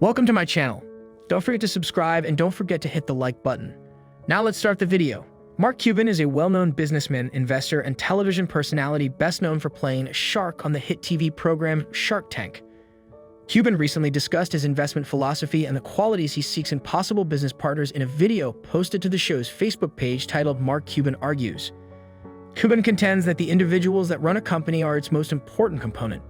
Welcome to my channel. Don't forget to subscribe and don't forget to hit the like button. Now let's start the video. Mark Cuban is a well-known businessman, investor, and television personality best known for playing Shark on the hit TV program Shark Tank. Cuban recently discussed his investment philosophy and the qualities he seeks in possible business partners in a video posted to the show's Facebook page titled Mark Cuban Argues. Cuban contends that the individuals that run a company are its most important component.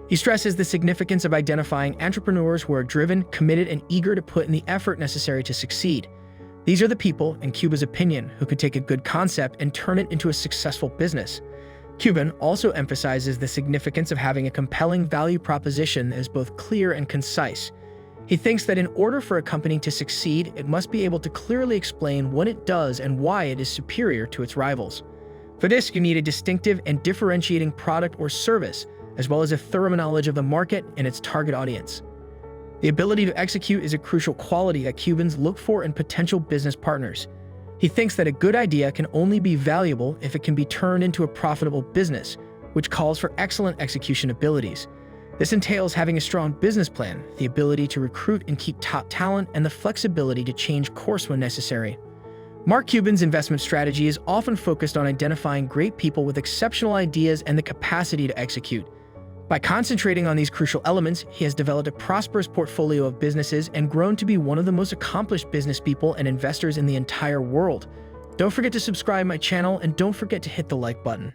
He stresses the significance of identifying entrepreneurs who are driven, committed, and eager to put in the effort necessary to succeed. These are the people, in Cuban's opinion, who could take a good concept and turn it into a successful business. Cuban also emphasizes the significance of having a compelling value proposition that is both clear and concise. He thinks that in order for a company to succeed, it must be able to clearly explain what it does and why it is superior to its rivals. For this, you need a distinctive and differentiating product or service, as well as a thorough knowledge of the market and its target audience. The ability to execute is a crucial quality that Cubans look for in potential business partners. He thinks that a good idea can only be valuable if it can be turned into a profitable business, which calls for excellent execution abilities. This entails having a strong business plan, the ability to recruit and keep top talent, and the flexibility to change course when necessary. Mark Cuban's investment strategy is often focused on identifying great people with exceptional ideas and the capacity to execute. By concentrating on these crucial elements, he has developed a prosperous portfolio of businesses and grown to be one of the most accomplished business people and investors in the entire world. Don't forget to subscribe my channel and don't forget to hit the like button.